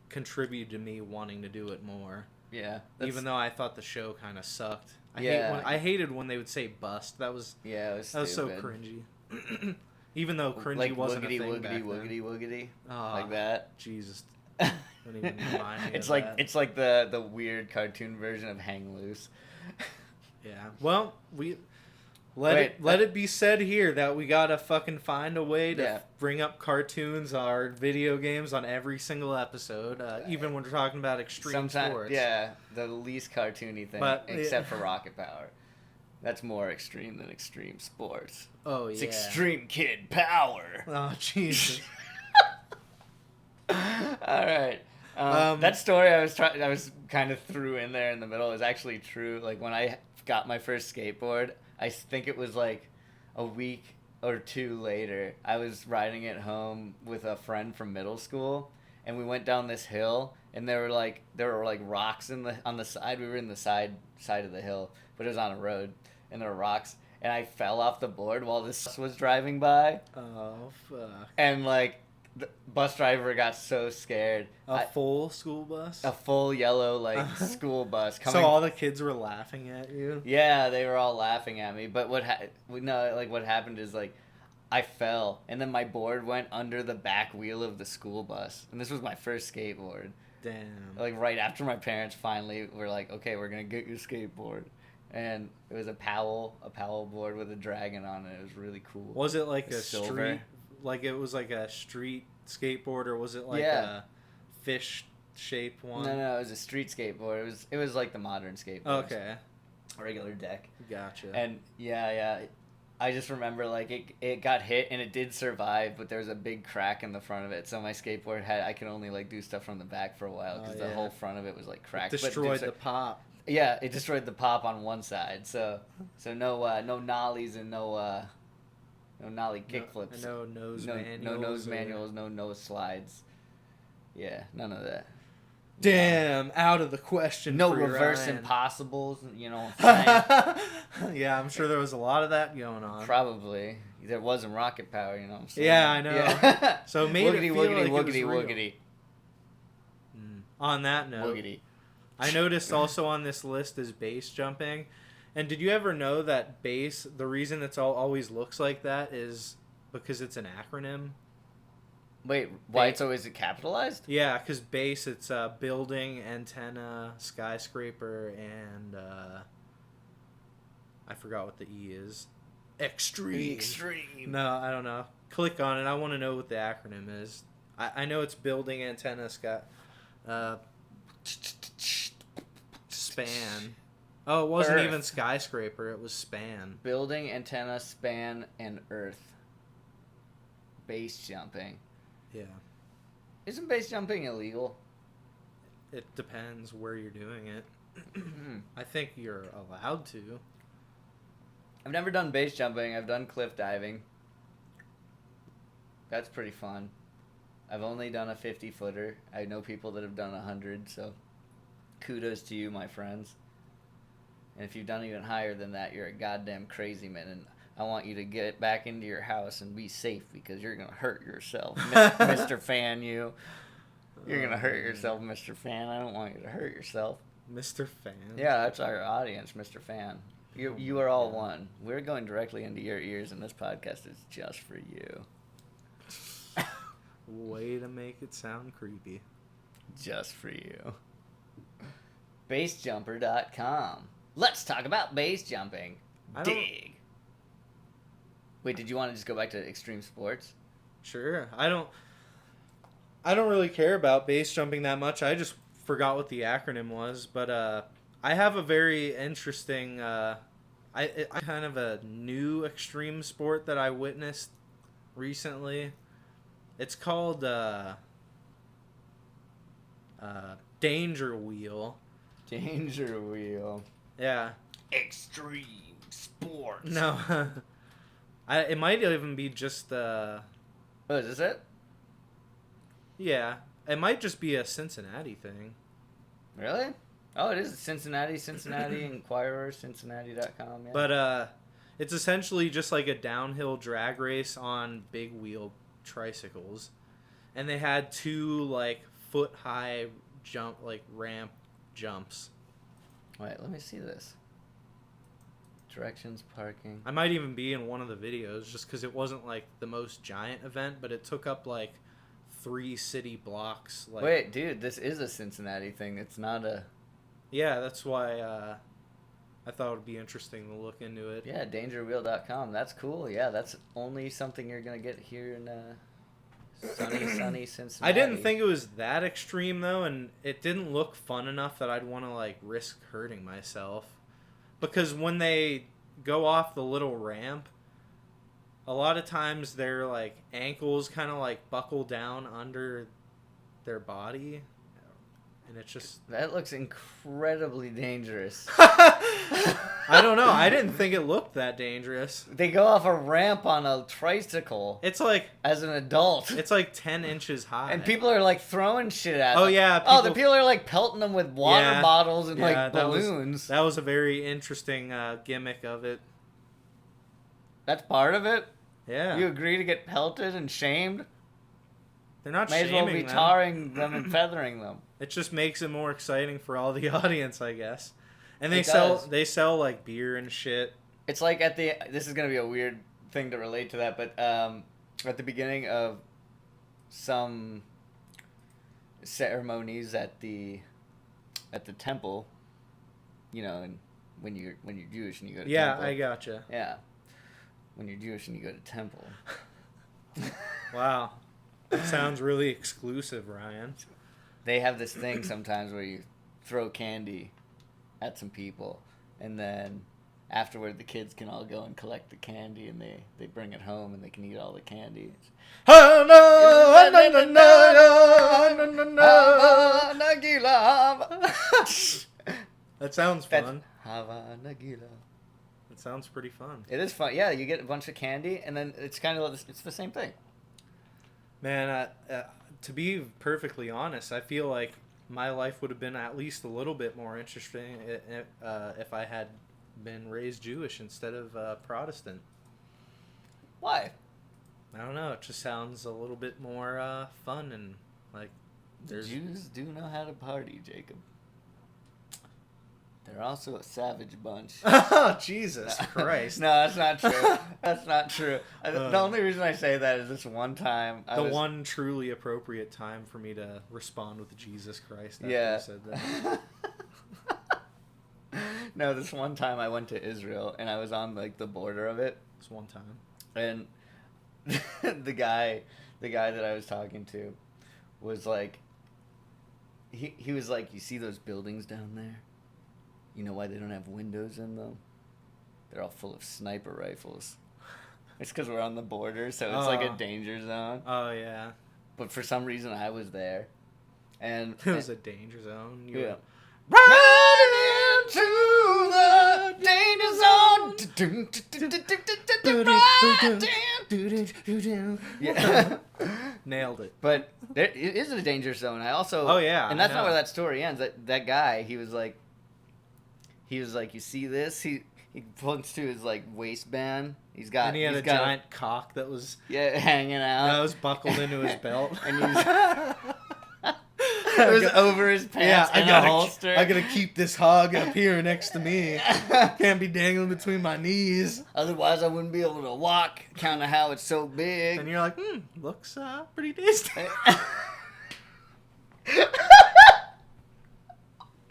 contributed to me wanting to do it more. Yeah. Even though I thought the show kind of sucked. Yeah. I hated when they would say bust. That was it was so cringy. Even though cringy like wasn't woogity, a thing woogity, back woogity, then. woogity, Oh, like that. Jesus. Don't even remind me It's of like that. it's like the weird cartoon version of Hang Loose. Yeah. Well, let it be said here that we gotta fucking find a way to bring up cartoons or video games on every single episode, even when we're talking about extreme sports. Yeah, the least cartoony thing, except for Rocket Power. That's more extreme than extreme sports. Oh, yeah. It's extreme kid power. Oh, Jesus. All right. That story I was kind of threw in there in the middle is actually true. Like, when I got my first skateboard, I think it was like a week or two later, I was riding it home with a friend from middle school, and we went down this hill, and there were like rocks on the side. We were in the side of the hill, but it was on a road, and there were rocks, and I fell off the board while this bus was driving by. Oh, fuck. And like the bus driver got so scared. Full school bus? A full yellow school bus coming. So all the kids were laughing at you? Yeah, they were all laughing at me. But what happened is like I fell, and then my board went under the back wheel of the school bus, and this was my first skateboard. Damn. Like right after my parents finally were like, "Okay, we're gonna get you a skateboard," and it was a Powell board with a dragon on it. It was really cool. Was it like a silver. street? Like it was like a street skateboard, or was it like a fish-shaped one? No, it was a street skateboard. It was like the modern skateboard. Okay. A regular deck. Gotcha. And yeah. I just remember like it got hit and it did survive, but there was a big crack in the front of it. So my skateboard I could only like do stuff from the back for a while because the whole front of it was like cracked. It destroyed the pop. Yeah, it destroyed the pop on one side. So no nollies and no nollie kickflips. No nose manuals. No nose manuals. No nose slides. Yeah, none of that. Damn, out of the question. No reverse impossibles. You know what I'm saying? Yeah, I'm sure there was a lot of that going on. Probably. There wasn't Rocket Power, you know what I'm saying? Yeah, I know. Yeah. So maybe woogity. On that note, woogity. I noticed also on this list is base jumping. And did you ever know that base, the reason it's always looks like that is because it's an acronym? Wait, why it's always capitalized? Yeah, because base, it's building, antenna, skyscraper, and I forgot what the E is. Extreme. No, I don't know. Click on it. I want to know what the acronym is. I know it's building, antenna, span. Oh, it wasn't even skyscraper. It was span. Building, antenna, span, and earth. Base jumping. Yeah. Isn't base jumping illegal? It depends where you're doing it. I think you're allowed to. I've never done base jumping. I've done cliff diving. That's pretty fun. I've only done a 50-footer. I know people that have done 100, so kudos to you, my friends. And if you've done even higher than that, you're a goddamn crazy man, and I want you to get back into your house and be safe because you're going to hurt yourself, Mr. Fan, you. You're going to hurt yourself, Mr. Fan. I don't want you to hurt yourself. Mr. Fan? Yeah, that's our audience, Mr. Fan. You are all one. We're going directly into your ears, and this podcast is just for you. Way to make it sound creepy. Just for you. Basejumper.com. Let's talk about base jumping. Dig. Wait, did you want to just go back to extreme sports? Sure. I don't really care about base jumping that much. I just forgot what the acronym was, but I have a very interesting I kind of a new extreme sport that I witnessed recently. It's called Danger Wheel. Danger Wheel. Yeah. Extreme sports. No. It might even be just Oh, is this it? Yeah. It might just be a Cincinnati thing. Really? Oh, it is Cincinnati Inquirer, Cincinnati.com. Yeah. But it's essentially just like a downhill drag race on big wheel tricycles. and they had 2 like foot high ramp jumps. Wait, let me see this. Directions, parking. I might even be in one of the videos just because it wasn't like the most giant event, but it took up like 3 city blocks. Like, wait, dude, this is a Cincinnati thing. It's not a... Yeah, that's why I thought it would be interesting to look into it. Yeah, dangerwheel.com. That's cool. Yeah, that's only something you're going to get here in sunny Cincinnati. I didn't think it was that extreme, though, and it didn't look fun enough that I'd want to, like, risk hurting myself. Because when they go off the little ramp, a lot of times their, like, ankles kind of, like, buckle down under their body. And it's just... That looks incredibly dangerous. I don't know. I didn't think it looked that dangerous. They go off a ramp on a tricycle. It's like... As an adult. It's like 10 inches high. And people are like throwing shit at them. Oh, yeah. The people are like pelting them with water bottles and like balloons. That was a very interesting gimmick of it. That's part of it? Yeah. You agree to get pelted and shamed? They're not May shaming as well be them. tarring them and feathering them. It just makes it more exciting for all the audience, I guess. And they sell like beer and shit. It's like this is gonna be a weird thing to relate to that, but at the beginning of some ceremonies at the temple, you know, and when you're Jewish and you go to temple. Yeah, I gotcha. Yeah, when you're Jewish and you go to temple. Wow, that sounds really exclusive, Ryan. They have this thing sometimes where you throw candy at some people, and then afterward the kids can all go and collect the candy, and they bring it home and they can eat all the candy. That sounds fun. That sounds pretty fun. It is fun. Yeah, you get a bunch of candy, and then it's kind of it's the same thing. Man, to be perfectly honest, I feel like my life would have been at least a little bit more interesting if I had been raised Jewish instead of Protestant. Why? I don't know. It just sounds a little bit more fun and like. Jews do know how to party, Jacob. They're also a savage bunch. Oh, Jesus Christ. No, that's not true. That's not true. The only reason I say that is this one time. One truly appropriate time for me to respond with Jesus Christ after you said that. No, this one time I went to Israel, and I was on, like, the border of it. This one time. And the guy that I was talking to was like, he was like, you see those buildings down there? You know why they don't have windows in them? They're all full of sniper rifles. It's because we're on the border, so it's like a danger zone. Oh, yeah. But for some reason, I was there. And it was a danger zone. Yeah. Riding into the danger zone. Yeah. Nailed it. But it is a danger zone. I also... Oh, yeah. And that's not where that story ends. That guy, he was like, you see this? He points to his like waistband. He had a giant cock that was hanging out. That was buckled into his belt. And it was over his pants in a holster. I gotta keep this hog up here next to me. Can't be dangling between my knees. Otherwise, I wouldn't be able to walk. Count of how it's so big. And you're like, looks pretty tasty.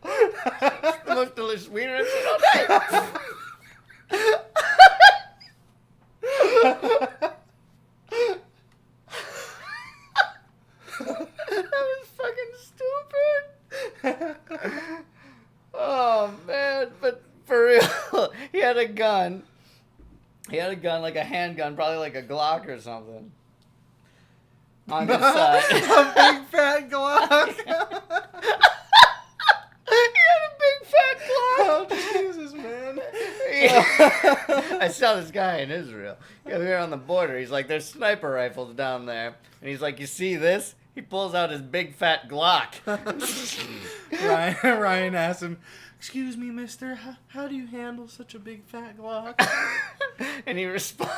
It's the most delicious wiener I've seen all day. That was fucking stupid. Oh man, but for real, he had a gun. He had a gun, like a handgun, probably like a Glock or something. On his side. A big fat Glock. Oh, Jesus, man. I saw this guy in Israel. We were on the border. He's like, there's sniper rifles down there. And he's like, you see this? He pulls out his big fat Glock. Ryan asked him, excuse me, mister, how do you handle such a big fat Glock? And he responded.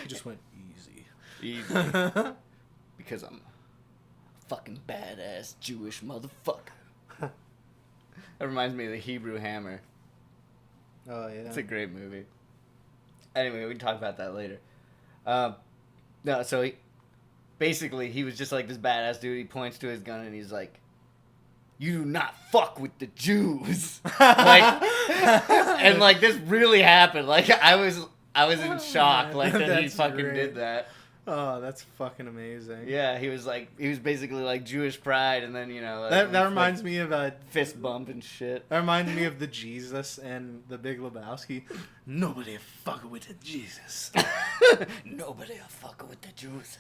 He just went, easy. Easy. Because I'm fucking badass Jewish motherfucker. That reminds me of the Hebrew Hammer. Oh yeah. It's a great movie. Anyway, we can talk about that later. No, so he was just like this badass dude. He points to his gun and he's like, "You do not fuck with the Jews." Like, and like this really happened. Like I was in shock. Like that he That's fucking great. did that. Oh, that's fucking amazing. Yeah, he was basically like Jewish pride, and then That reminds me of fist bump and shit. That reminds me of the Jesus and the Big Lebowski. Nobody fuck with the Jesus. Nobody will fuck with the Jews.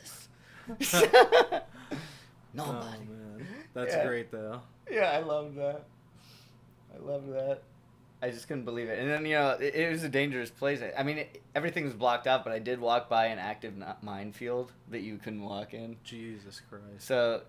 Nobody. Oh man, that's Yeah. great though. Yeah, I love that. I just couldn't believe it. And then, it was a dangerous place. I mean, everything was blocked off, but I did walk by an active minefield that you couldn't walk in. Jesus Christ. So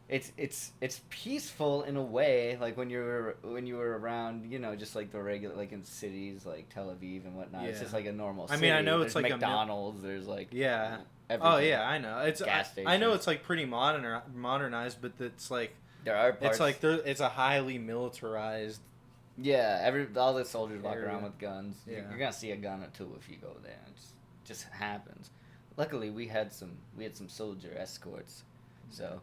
it's peaceful in a way, like when you were around, just like the regular, like in cities like Tel Aviv and whatnot. It's Yeah. just like a normal I city. mean, I know There's it's like McDonald's, there's like Yeah. everything. Oh yeah, I know. It's Gas I know stations. it's like pretty modernized, but it's like There are parts. it's like it's a highly militarized. Yeah, all the soldiers walk Area. around with guns. Yeah. You're gonna see a gun or two if you go there. It just happens. Luckily, we had some soldier escorts, so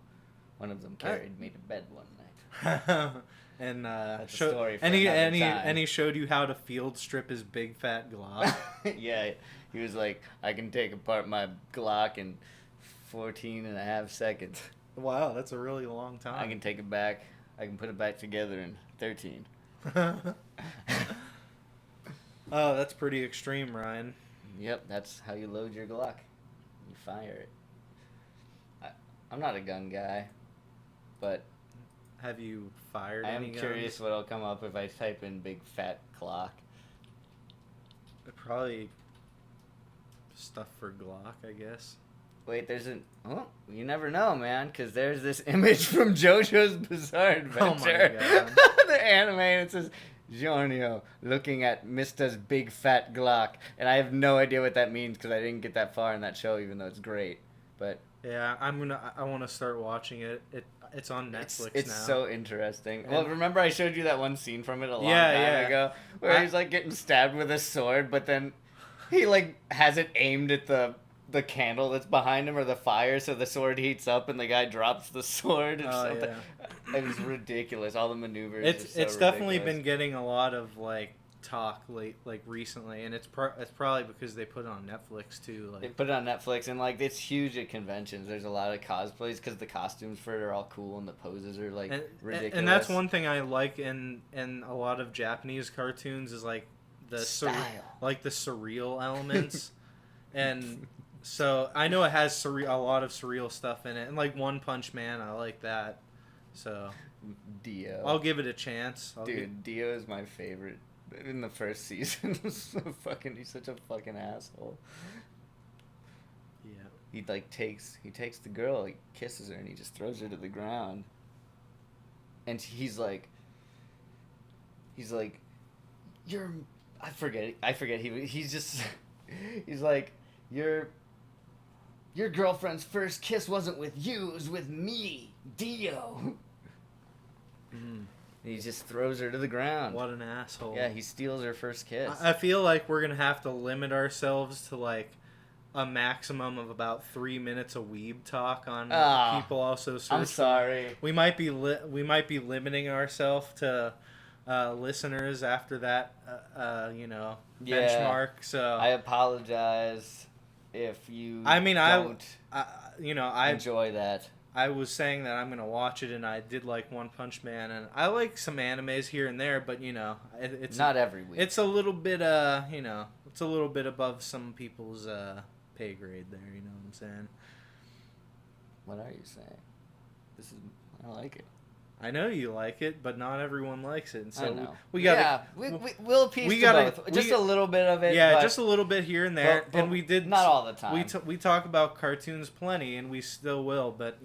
one of them carried me to bed one night. And That's a story for and another time. he showed you how to field strip his big fat Glock. Yeah, he was like, I can take apart my Glock in 14 and a half seconds. Wow, that's a really long time. I can take it back. I can put it back together in 13. Oh, that's pretty extreme, Ryan. Yep, that's how you load your Glock. You fire it. I'm not a gun guy, but Have you fired I am any curious guns? what'll come up if I type in big fat Glock. Probably stuff for Glock, I guess. Wait, you never know, man, because there's this image from JoJo's Bizarre Adventure. Oh my God. The anime, and it says, Giornio looking at Mista's big fat Glock. And I have no idea what that means because I didn't get that far in that show, even though it's great. But Yeah, I want to start watching it. It's on Netflix it's now. so interesting. And- Well, remember I showed you that one scene from it a long Yeah, time yeah. ago? Where he's like getting stabbed with a sword, but then he like has it aimed at the candle that's behind him or the fire, so the sword heats up and the guy drops the sword and Oh, something. It was ridiculous. All the maneuvers. It's definitely been getting a lot of like talk recently, and it's probably because they put it on Netflix too. They Like, put it on Netflix, and like it's huge at conventions. There's a lot of cosplays because the costumes for it are all cool and the poses are like ridiculous. and that's one thing I like in a lot of Japanese cartoons is like the Style. the surreal elements, and so I know it has a lot of surreal stuff in it, and like One Punch Man, I like that. So Dio. I'll give it a chance. Dude, Dio is my favorite. In the first season, he's such a fucking asshole. Yeah. He takes the girl, he kisses her, and he just throws her to the ground. And he's like, you're, I forget. He's like, your girlfriend's first kiss wasn't with you, it was with me, Dio. Mm. And he just throws her to the ground. What an asshole. Yeah, he steals her first kiss. I feel like we're gonna have to limit ourselves to like a maximum of about 3 minutes of weeb talk on people also search. I'm sorry. We might be limiting ourselves to listeners after that benchmark. So I apologize if you don't I enjoy that. I was saying that I'm gonna watch it, and I did like One Punch Man, and I like some animes here and there, but it's not every week. It's a little bit it's a little bit above some people's pay grade there. You know what I'm saying? What are you saying? I like it. I know you like it, but not everyone likes it, and so I know. we gotta. we'll appease we to gotta- both. we- Just a little bit of it. Yeah, but, just a little bit here and there, but and we did not all the time. We talk about cartoons plenty, and we still will, but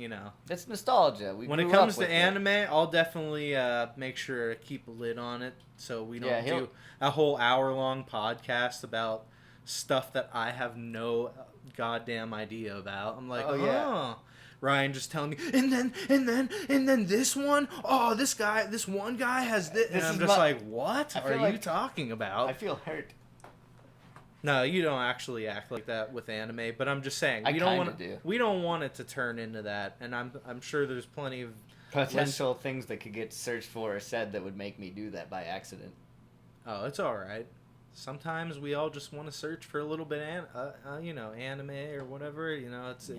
It's nostalgia. when it comes to anime, I'll definitely make sure to keep a lid on it, so we don't do a whole hour-long podcast about stuff that I have no goddamn idea about. I'm like, Ryan just telling me, and then this one, oh, this one guy has this, and I'm just like, what are you talking about? I feel hurt. No, you don't actually act like that with anime, but I'm just saying we don't want it to turn into that, and I'm sure there's plenty of potential things that could get searched for or said that would make me do that by accident. Oh, it's all right. Sometimes we all just want to search for a little bit, anime or whatever. It's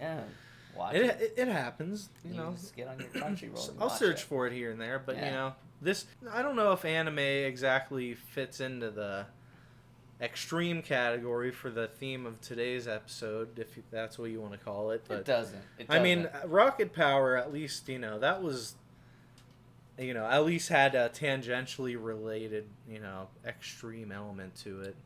watch it happens. Just get on your Crunchyroll. I'll search for it here and there, but this I don't know if anime exactly fits into the extreme category for the theme of today's episode, if that's what you want to call it. But it doesn't. I mean, Rocket Power, at least, that was, at least had a tangentially related, extreme element to it.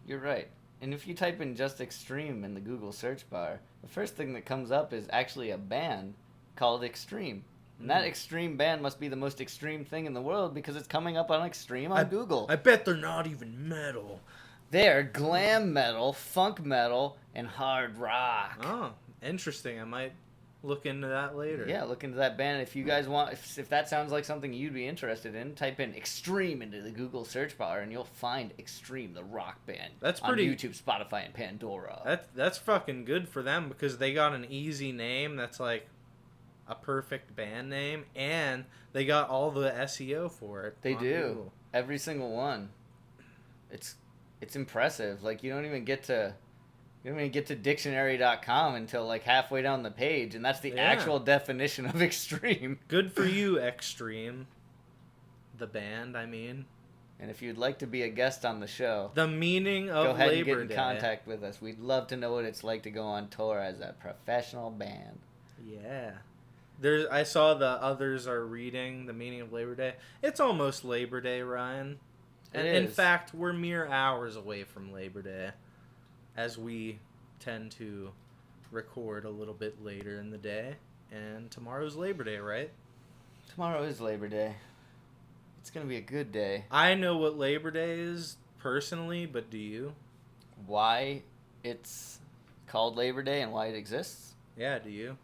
You're right. And if you type in just extreme in the Google search bar, the first thing that comes up is actually a band called Extreme. And that extreme band must be the most extreme thing in the world because it's coming up on Extreme on Google. I bet they're not even metal. They're glam metal, funk metal, and hard rock. Oh, interesting. I might look into that later. Yeah, look into that band. If you guys want, if that sounds like something you'd be interested in, type in Extreme into the Google search bar and you'll find Extreme, the rock band. That's pretty on YouTube, Spotify, and Pandora. That's fucking good for them because they got an easy name that's like a perfect band name, and they got all the SEO for it. They do. Google. Every single one. It's impressive. Like you don't even get to dictionary.com until like halfway down the page, and that's the actual definition of extreme. Good for you, Extreme. The band, I mean. And if you'd like to be a guest on the show, the meaning of go ahead Labor and get in contact with us. We'd love to know what it's like to go on tour as a professional band. Yeah. I saw the others are reading the meaning of Labor Day. It's almost Labor Day, Ryan. And in fact, we're mere hours away from Labor Day, as we tend to record a little bit later in the day. And tomorrow's Labor Day, right? Tomorrow is Labor Day. It's going to be a good day. I know what Labor Day is personally, but do you? Why it's called Labor Day and why it exists? Yeah, do you?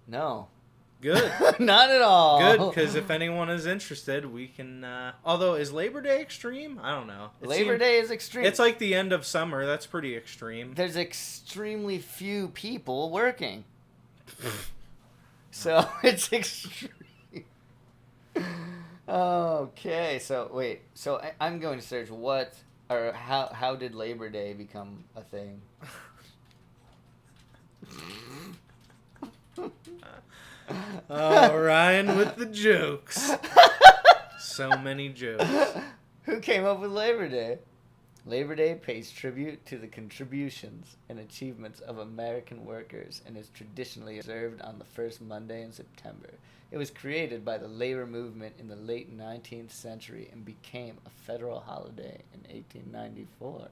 No. Good. Not at all. Good, because if anyone is interested, we can... although, is Labor Day extreme? I don't know. Labor Day is extreme. It's like the end of summer. That's pretty extreme. There's extremely few people working. So, it's extreme. Okay, so wait. So, I'm going to search how did Labor Day become a thing? Oh, Ryan with the jokes. So many jokes. Who came up with Labor Day? Labor Day pays tribute to the contributions and achievements of American workers and is traditionally observed on the first Monday in September. It was created by the labor movement in the late 19th century and became a federal holiday in 1894.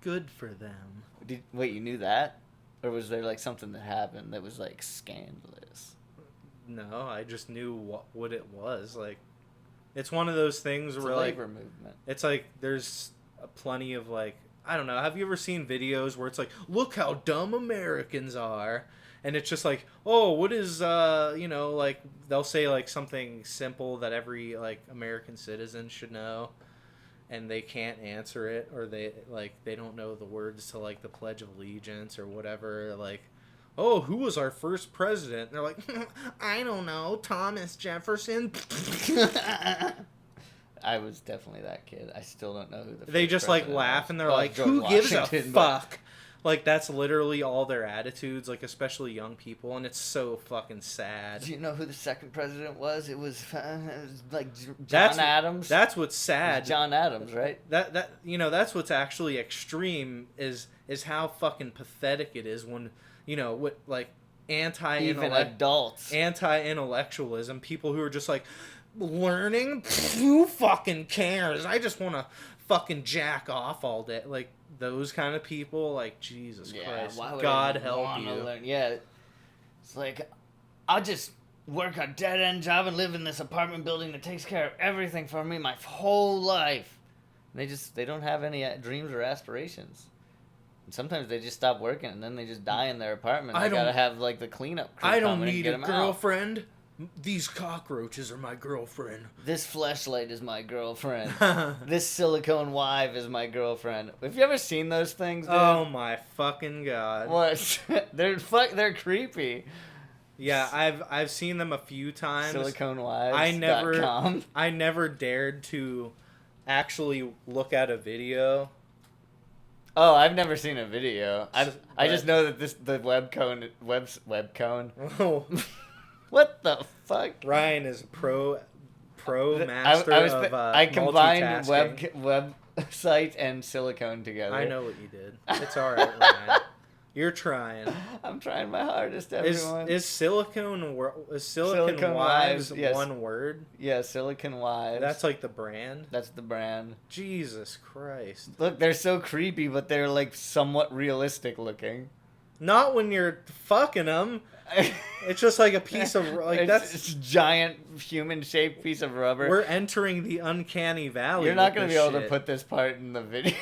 Good for them. Wait, you knew that? Or was there like something that happened that was like scandalous? No, I just knew what it was. Like, it's one of those things where like labor movement. It's like there's plenty of like, I don't know. Have you ever seen videos where it's like, look how dumb Americans are, and it's just like, oh, what is like they'll say like something simple that every like American citizen should know, and they can't answer it, or they don't know the words to like the Pledge of Allegiance or whatever. Like, oh, who was our first president? And they're like, I don't know, Thomas Jefferson. I was definitely that kid. I still don't know who the first They just like laugh was. And they're like, George who gives a Washington, fuck? Like, that's literally all their attitudes, like, especially young people, and it's so fucking sad. Do you know who the second president was? It was like John Adams. That's what's sad. John Adams, right? That's what's actually extreme is how fucking pathetic it is when, what, like, even adults. Anti-intellectualism, people who are just like, learning? Who fucking cares? I just want to fucking jack off all day. Like, those kind of people, like, Jesus Christ. God help you. Yeah. It's like, I'll just work a dead-end job and live in this apartment building that takes care of everything for me my whole life. And they don't have any dreams or aspirations. Sometimes they just stop working and then they just die in their apartment. I They gotta don't- have like the cleanup crew I come don't in and need get a 'em out. girlfriend. These cockroaches are my girlfriend. This fleshlight is my girlfriend. This silicone wife is my girlfriend. Have you ever seen those things, dude? Oh my fucking god. What? They're creepy. Yeah, I've seen them a few times. SiliconeWives.com. I never dared to actually look at a video. Oh, I've never seen a video. I but- just know that the webcone. Oh, What the fuck? Ryan is pro master of I combined multitasking. website and silicone together. I know what you did. It's all right, Ryan. You're trying. I'm trying my hardest, everyone. Is Silicone Silicone Wives Wives, yes. one word? Yeah, Silicone Wives. That's like the brand. That's the brand. Jesus Christ! Look, they're so creepy, but they're like somewhat realistic looking. Not when you're fucking them. It's just like a piece of like it's a giant human-shaped piece of rubber. We're entering the uncanny valley. You're not going gonna to be able to put this part in the video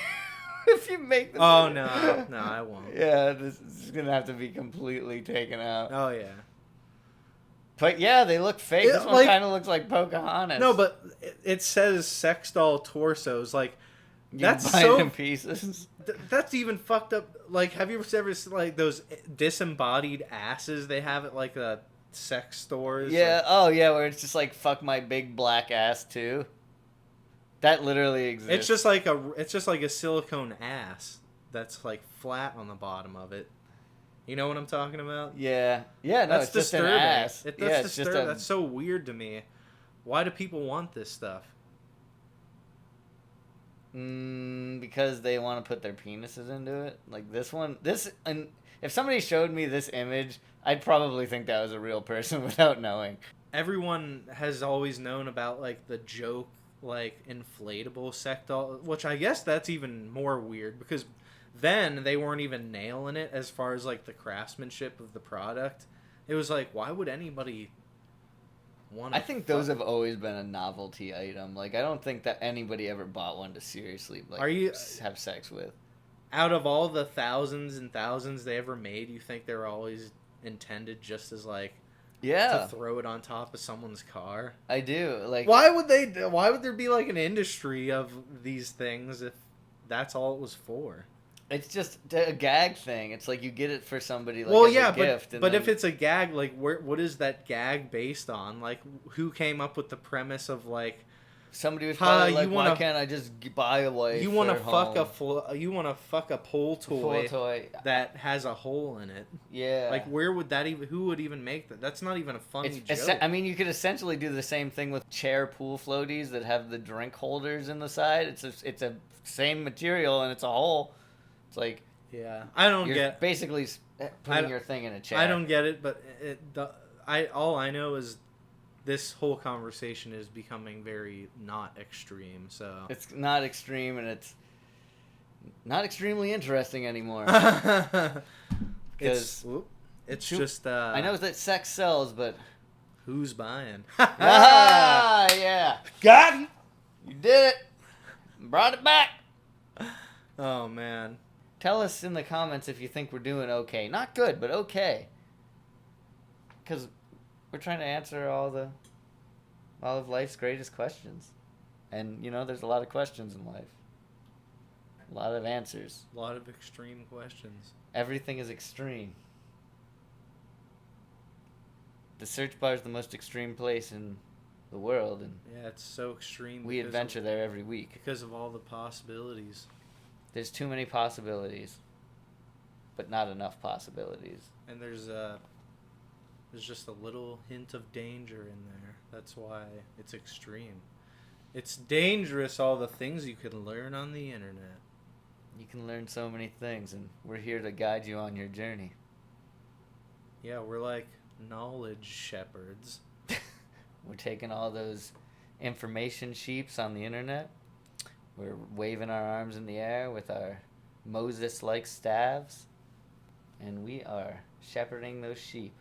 if you make this. Oh video. no, I won't. Yeah, this is gonna have to be completely taken out. Oh yeah. But yeah, they look fake. This one like- kind of looks like Pocahontas. No, but it says sex doll torsos. Like You that's buy it so. in pieces. That's even fucked up. Like, have you ever seen like those disembodied asses they have at like the sex stores? Yeah. Like, Oh yeah, where it's just like fuck my big black ass too. That literally exists. it's just like a silicone ass that's like flat on the bottom of it. You know what I'm talking about? Yeah. Yeah. No, That's it's just disturbing. an ass. That's yeah, it's disturbing. just a. That's so weird to me. Why do people want this stuff? Because they want to put their penises into it. Like this one, and if somebody showed me this image, I'd probably think that was a real person without knowing. Everyone has always known about like the joke, like inflatable sex doll, which I guess that's even more weird because then they weren't even nailing it as far as like the craftsmanship of the product. It was like, why would anybody want? I think those have always been a novelty item. Like I don't think that anybody ever bought one to seriously like have sex with. Out of all the thousands and thousands they ever made, you think they were always intended just as like to throw it on top of someone's car? I do. Like why would there be like an industry of these things if that's all it was for? It's just a gag thing. It's like you get it for somebody like Well, as yeah, a gift. but if it's a gag, like what is that gag based on? Like who came up with the premise of like somebody was probably like, wanna, why can't I just buy a wife? You want to fuck a pull toy that has a hole in it? Yeah. Like where would that even? Who would even make that? That's not even a funny joke. I mean, you could essentially do the same thing with chair pool floaties that have the drink holders in the side. It's a same material and it's a hole. It's like I don't you're get basically putting your thing in a chair. I don't get it, but all I know is this whole conversation is becoming very not extreme. So it's not extreme and it's not extremely interesting anymore. it's just I know that sex sells, but who's buying? Yeah, got him. You did it. Brought it back. Oh man. Tell us in the comments if you think we're doing okay. Not good, but okay. Because we're trying to answer all of life's greatest questions. And, you know, there's a lot of questions in life. A lot of answers. A lot of extreme questions. Everything is extreme. The search bar is the most extreme place in the world. And yeah, it's so extreme. We adventure there every week. Because of all the possibilities. There's too many possibilities, but not enough possibilities. And there's just a little hint of danger in there. That's why it's extreme. It's dangerous, all the things you can learn on the internet. You can learn so many things, and we're here to guide you on your journey. Yeah, we're like knowledge shepherds. We're taking all those information sheeps on the internet. We're waving our arms in the air with our Moses-like staves, and we are shepherding those sheep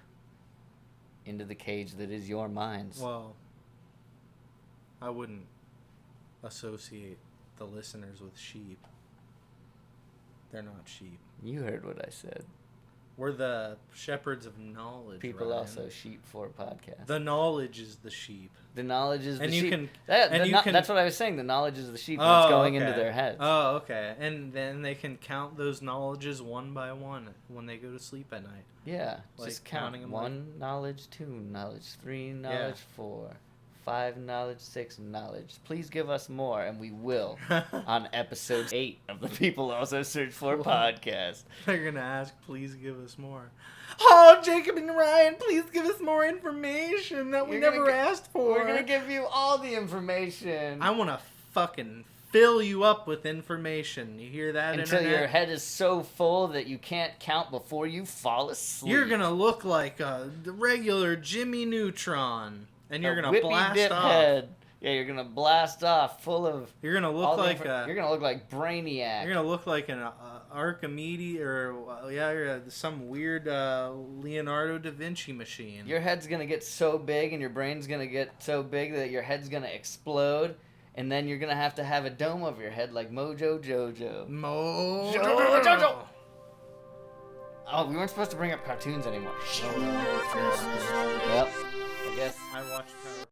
into the cage that is your minds. Well, I wouldn't associate the listeners with sheep. They're not sheep. You heard what I said. We're the shepherds of knowledge. People Ryan. also sheep for a podcast. The knowledge is the sheep. The knowledge is And the you sheep. can- That- and the you no- can- That's what I was saying. The knowledge is the sheep. And it's going into their heads. Oh, okay. And then they can count those knowledges one by one when they go to sleep at night. Yeah. Like Just count counting 'em 1 knowledge, 2 knowledge, 3 knowledge, 4, 5 knowledge, 6 knowledge. Please give us more, and we will on episode 8 of the People Also Search For podcast. They're going to ask, please give us more. Oh, Jacob and Ryan, please give us more information that we You're gonna never gi- asked for. We're going to give you all the information. I want to fucking fill you up with information. You hear that, Until Internet? your head is so full that you can't count before you fall asleep. You're going to look like the regular Jimmy Neutron. And you're A going to whippy blast dip off. Head. Yeah, you're gonna blast off full of. You're going to look all the like you're gonna look like Brainiac. You're gonna look like an Archimedes or you're some weird Leonardo da Vinci machine. Your head's gonna get so big and your brain's gonna get so big that your head's gonna explode, and then you're gonna have to have a dome over your head like Mojo Jojo. Jojo. Oh, we weren't supposed to bring up cartoons anymore. Shit. Oh, Yep. I guess. I watched Power.